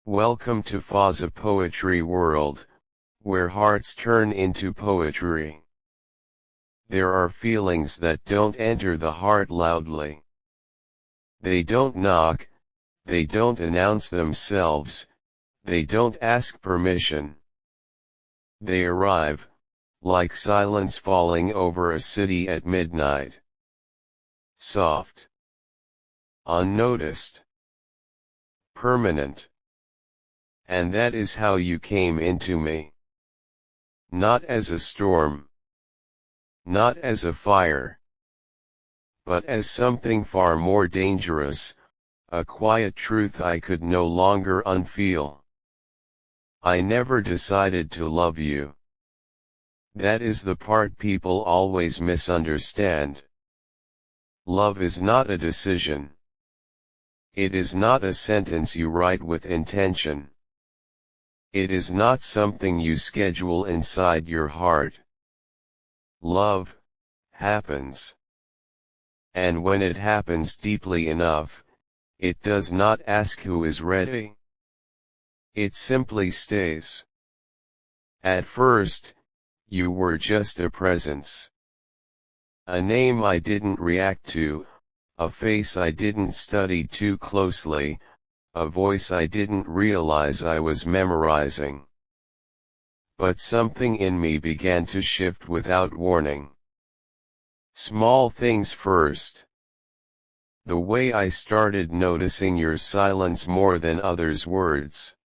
Welcome to Fazza Poetry World, where hearts turn into poetry. There are feelings that don't enter the heart loudly. They don't knock, they don't announce themselves, they don't ask permission. They arrive, like silence falling over a city at midnight. Soft, unnoticed, permanent. And that is how you came into me. Not as a storm, not as a fire, but as something far more dangerous, a quiet truth I could no longer unfeel. I never decided to love you. That is the part people always misunderstand. Love is not a decision. It is not a sentence you write with intention. It is not something you schedule inside your heart. Love happens. And when it happens deeply enough, it does not ask who is ready. It simply stays. At first, you were just a presence. A name I didn't react to, a face I didn't study too closely, a voice I didn't realize I was memorizing. But something in me began to shift without warning. Small things first. The way I started noticing your silence more than others' words.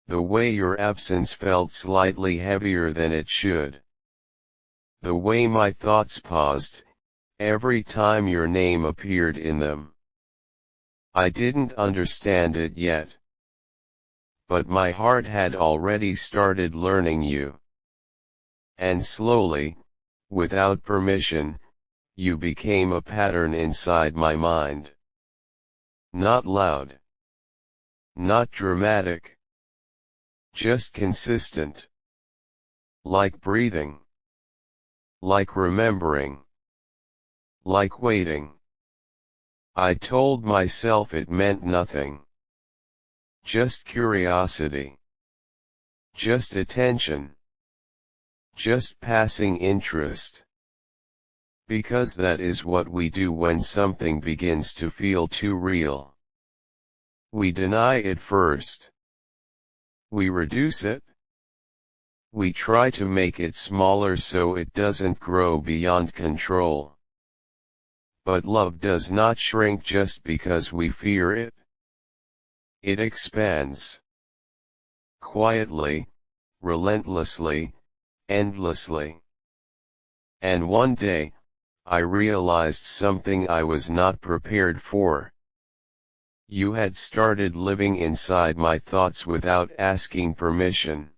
The way your absence felt slightly heavier than it should. The way my thoughts paused, every time your name appeared in them. I didn't understand it yet. But my heart had already started learning you. And slowly, without permission, you became a pattern inside my mind. Not loud. Not dramatic. Just consistent. Like breathing. Like remembering. Like waiting. I told myself it meant nothing. Just curiosity. Just attention. Just passing interest. Because that is what we do when something begins to feel too real. We deny it first. We reduce it. We try to make it smaller so it doesn't grow beyond control. But love does not shrink just because we fear it. It expands. Quietly, relentlessly, endlessly. And one day, I realized something I was not prepared for. You had started living inside my thoughts without asking permission.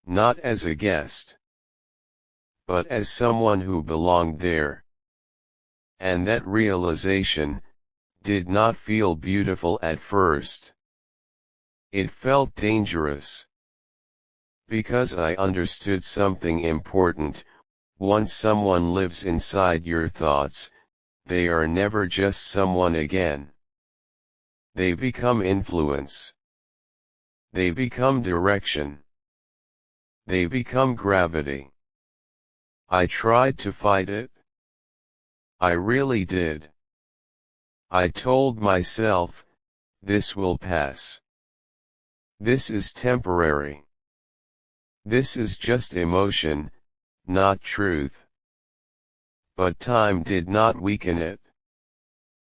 Not as a guest, but as someone who belonged there. And that realization did not feel beautiful at first. It felt dangerous. Because I understood something important. Once someone lives inside your thoughts, they are never just someone again. They become influence. They become direction. They become gravity. I tried to fight it. I really did. I told myself, this will pass. This is temporary. This is just emotion, not truth. But time did not weaken it.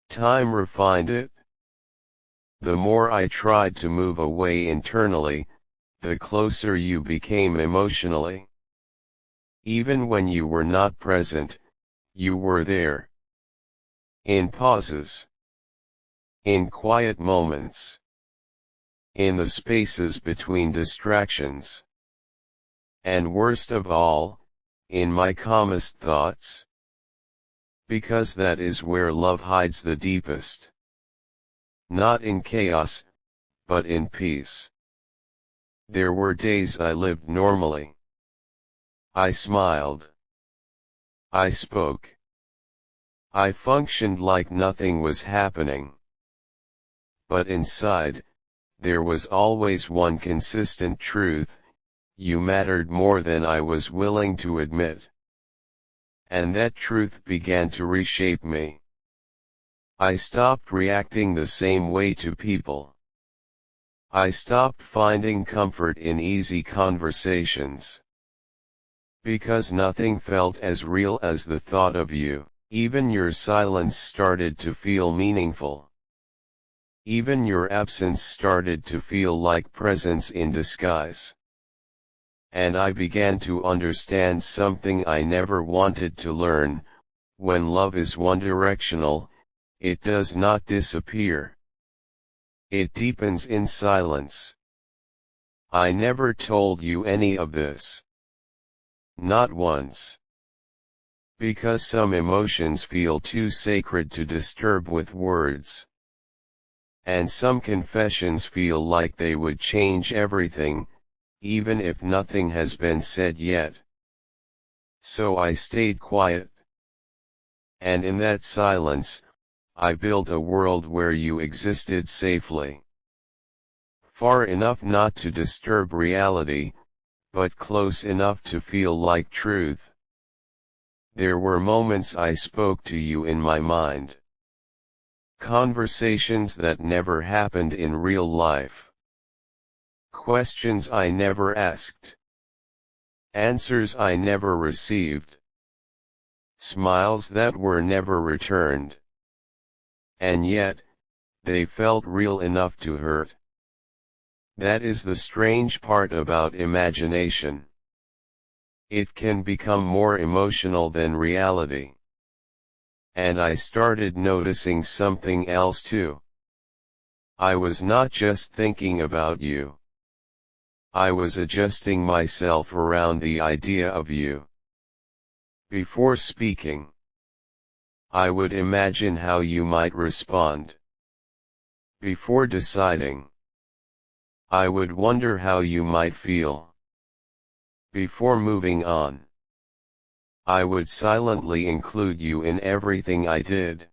Time refined it. The more I tried to move away internally, the closer you became emotionally. Even when you were not present, you were there. In pauses. In quiet moments. In the spaces between distractions. And worst of all, in my calmest thoughts. Because that is where love hides the deepest. Not in chaos, but in peace. There were days I lived normally. I smiled. I spoke. I functioned like nothing was happening. But inside, there was always one consistent truth: you mattered more than I was willing to admit. And that truth began to reshape me. I stopped reacting the same way to people. I stopped finding comfort in easy conversations. Because nothing felt as real as the thought of you. Even your silence started to feel meaningful. Even your absence started to feel like presence in disguise. And I began to understand something I never wanted to learn: when love is one-directional, it does not disappear. It deepens in silence. I never told you any of this. Not once. Because some emotions feel too sacred to disturb with words. And some confessions feel like they would change everything, even if nothing has been said yet. So I stayed quiet. And in that silence, I built a world where you existed safely. Far enough not to disturb reality, but close enough to feel like truth. There were moments I spoke to you in my mind. Conversations that never happened in real life. Questions I never asked. Answers I never received. Smiles that were never returned. And yet, they felt real enough to hurt. That is the strange part about imagination. It can become more emotional than reality. And I started noticing something else too. I was not just thinking about you. I was adjusting myself around the idea of you. Before speaking, I would imagine how you might respond. Before deciding, I would wonder how you might feel. Before moving on, I would silently include you in everything I did.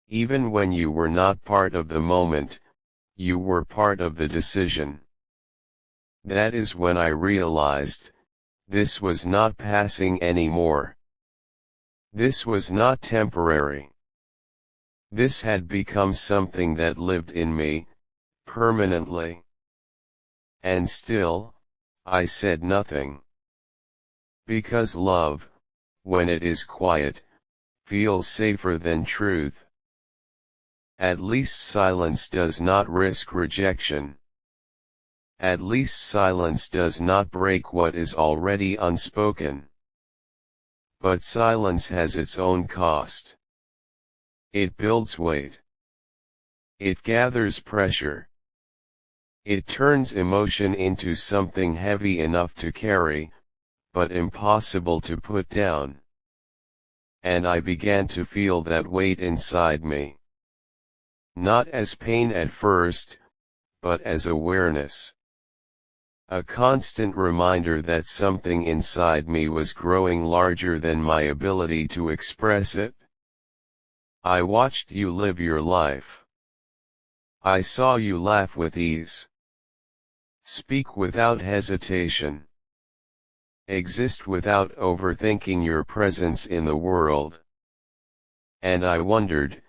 Even when you were not part of the moment, you were part of the decision. That is when I realized, this was not passing anymore. This was not temporary. This had become something that lived in me, permanently. And still, I said nothing. Because love, when it is quiet, feels safer than truth. At least silence does not risk rejection. At least silence does not break what is already unspoken. But silence has its own cost. It builds weight. It gathers pressure. It turns emotion into something heavy enough to carry, but impossible to put down. And I began to feel that weight inside me. Not as pain at first, but as awareness. A constant reminder that something inside me was growing larger than my ability to express it. I watched you live your life. I saw you laugh with ease. Speak without hesitation. Exist without overthinking your presence in the world. And I wondered,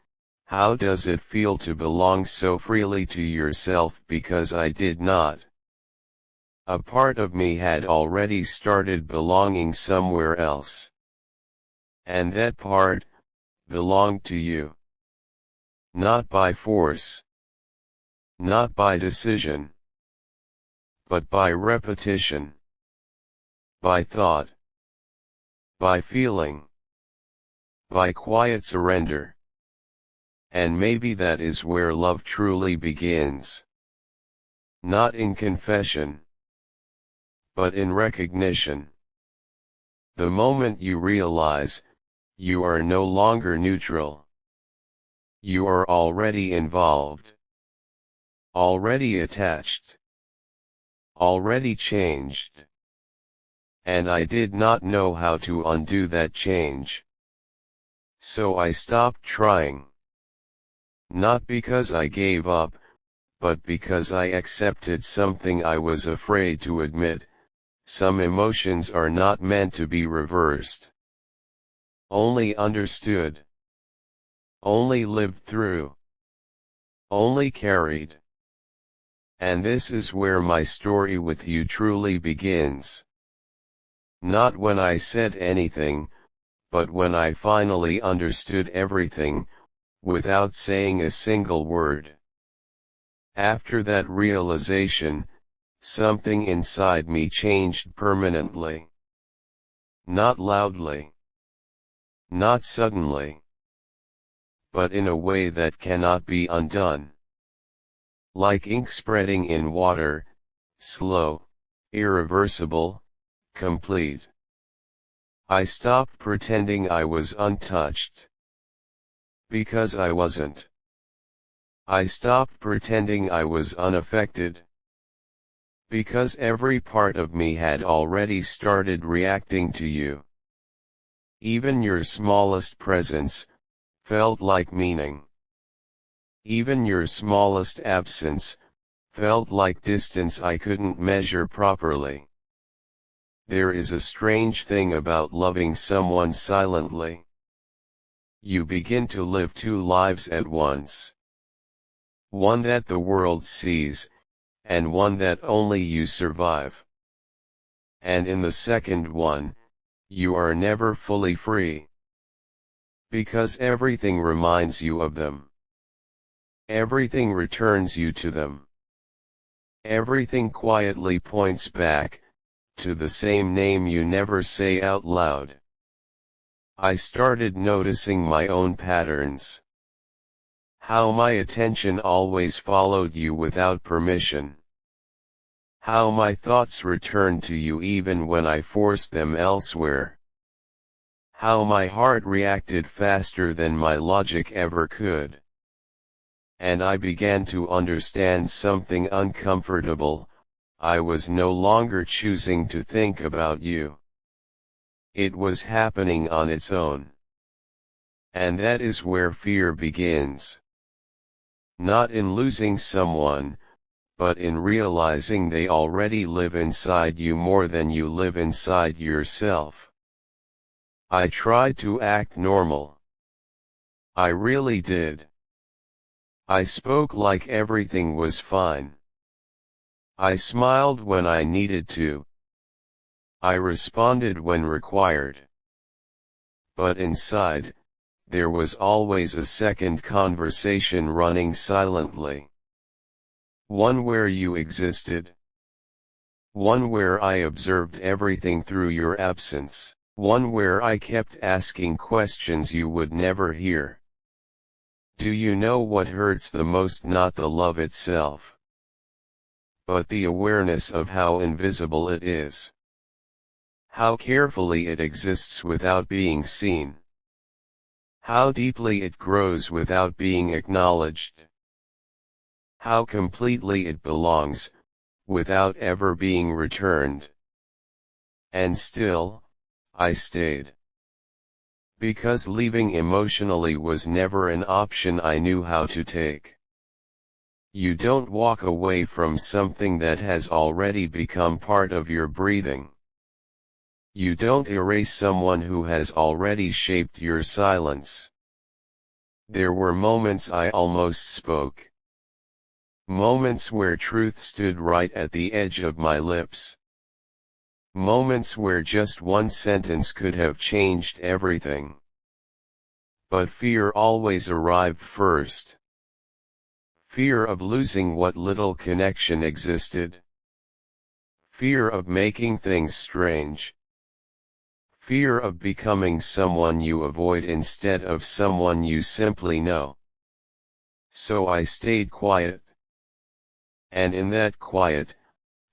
how does it feel to belong so freely to yourself? Because I did not. A part of me had already started belonging somewhere else. And that part belonged to you. Not by force. Not by decision. But by repetition. By thought. By feeling. By quiet surrender. And maybe that is where love truly begins. Not in confession, but in recognition. The moment you realize, you are no longer neutral. You are already involved. Already attached. Already changed. And I did not know how to undo that change. So I stopped trying. Not because I gave up, but because I accepted something I was afraid to admit. Some emotions are not meant to be reversed. Only understood. Only lived through. Only carried. And this is where my story with you truly begins. Not when I said anything, but when I finally understood everything, without saying a single word. After that realization, something inside me changed permanently. Not loudly. Not suddenly. But in a way that cannot be undone. Like ink spreading in water, slow, irreversible, complete. I stopped pretending I was untouched. Because I wasn't. I stopped pretending I was unaffected. Because every part of me had already started reacting to you. Even your smallest presence felt like meaning. Even your smallest absence felt like distance I couldn't measure properly. There is a strange thing about loving someone silently. You begin to live two lives at once. One that the world sees, and one that only you survive. And in the second one, you are never fully free. Because everything reminds you of them. Everything returns you to them. Everything quietly points back, to the same name you never say out loud. I started noticing my own patterns. How my attention always followed you without permission. How my thoughts returned to you even when I forced them elsewhere. How my heart reacted faster than my logic ever could. And I began to understand something uncomfortable. I was no longer choosing to think about you. It was happening on its own. And that is where fear begins. Not in losing someone, but in realizing they already live inside you more than you live inside yourself. I tried to act normal. I really did. I spoke like everything was fine. I smiled when I needed to. I responded when required. But inside, there was always a second conversation running silently. One where you existed. One where I observed everything through your absence. One where I kept asking questions you would never hear. Do you know what hurts the most? Not the love itself, but the awareness of how invisible it is. How carefully it exists without being seen. How deeply it grows without being acknowledged. How completely it belongs, without ever being returned. And still, I stayed. Because leaving emotionally was never an option I knew how to take. You don't walk away from something that has already become part of your breathing. You don't erase someone who has already shaped your silence. There were moments I almost spoke. Moments where truth stood right at the edge of my lips. Moments where just one sentence could have changed everything. But fear always arrived first. Fear of losing what little connection existed. Fear of making things strange. Fear of becoming someone you avoid instead of someone you simply know. So I stayed quiet. And in that quiet,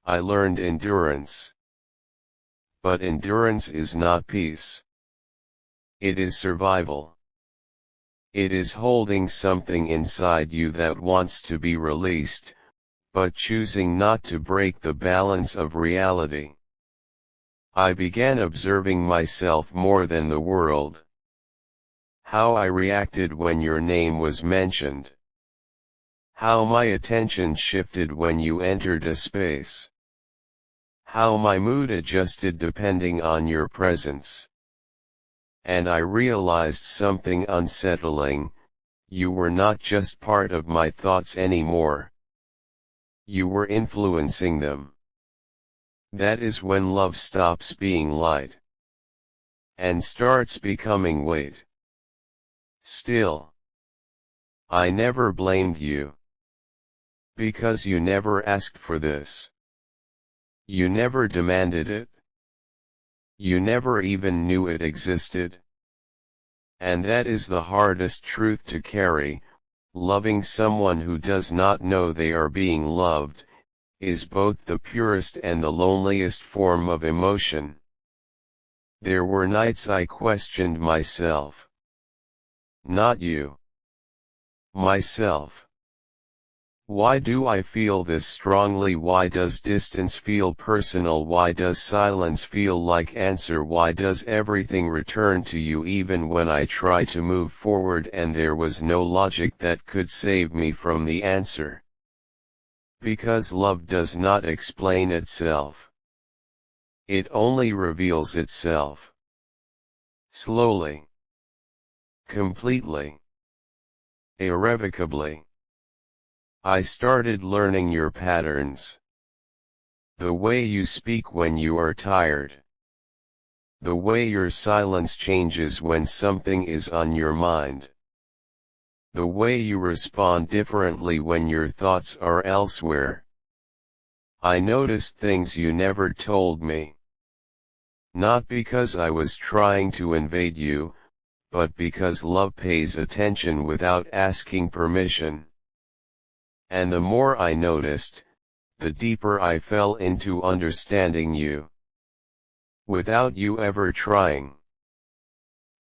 I learned endurance. But endurance is not peace. It is survival. It is holding something inside you that wants to be released, but choosing not to break the balance of reality. I began observing myself more than the world. How I reacted when your name was mentioned. How my attention shifted when you entered a space. How my mood adjusted depending on your presence. And I realized something unsettling: you were not just part of my thoughts anymore. You were influencing them. That is when love stops being light and starts becoming weight. Still, I never blamed you, because you never asked for this. You never demanded it. You never even knew it existed. And that is the hardest truth to carry: loving someone who does not know they are being loved is both the purest and the loneliest form of emotion. There were nights I questioned myself. Not you. Myself. Why do I feel this strongly? Why does distance feel personal? Why does silence feel like answer? Why does everything return to you even when I try to move forward and there was no logic that could save me from the answer? Because love does not explain itself. It only reveals itself. Slowly. Completely. Irrevocably. I started learning your patterns. The way you speak when you are tired. The way your silence changes when something is on your mind. The way you respond differently when your thoughts are elsewhere. I noticed things you never told me. Not because I was trying to invade you, but because love pays attention without asking permission. And the more I noticed, the deeper I fell into understanding you. Without you ever trying.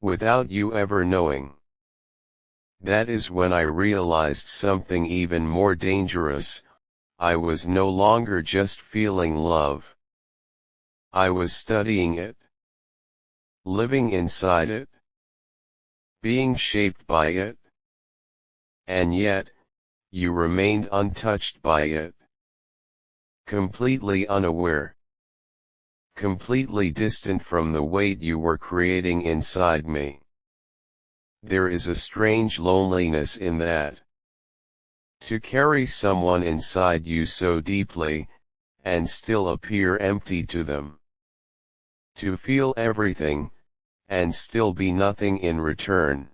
Without you ever knowing. That is when I realized something even more dangerous: I was no longer just feeling love. I was studying it. Living inside it. Being shaped by it. And yet, you remained untouched by it. Completely unaware. Completely distant from the weight you were creating inside me. There is a strange loneliness in that. To carry someone inside you so deeply, and still appear empty to them. To feel everything, and still be nothing in return.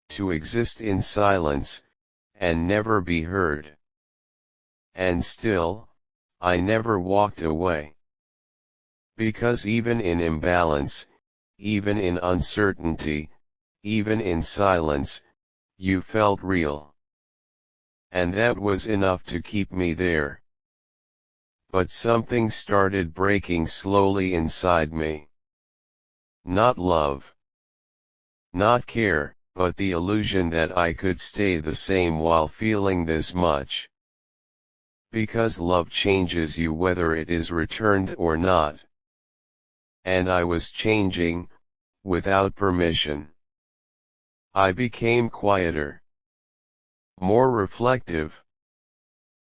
To exist in silence, and never be heard. And still, I never walked away. Because even in imbalance, even in uncertainty, even in silence, you felt real. And that was enough to keep me there. But something started breaking slowly inside me. Not love. Not care, but the illusion that I could stay the same while feeling this much. Because love changes you whether it is returned or not. And I was changing, without permission. I became quieter. More reflective.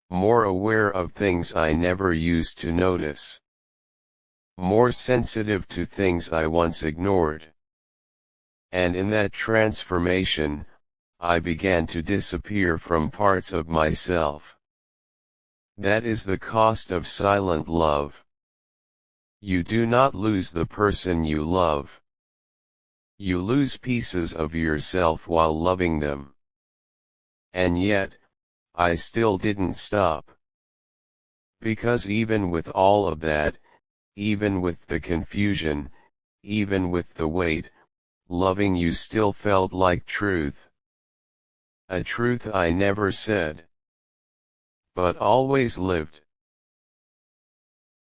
More aware of things I never used to notice. More sensitive to things I once ignored. And in that transformation, I began to disappear from parts of myself. That is the cost of silent love. You do not lose the person you love. You lose pieces of yourself while loving them. And yet, I still didn't stop. Because even with all of that, even with the confusion, even with the weight, loving you still felt like truth. A truth I never said, but always lived.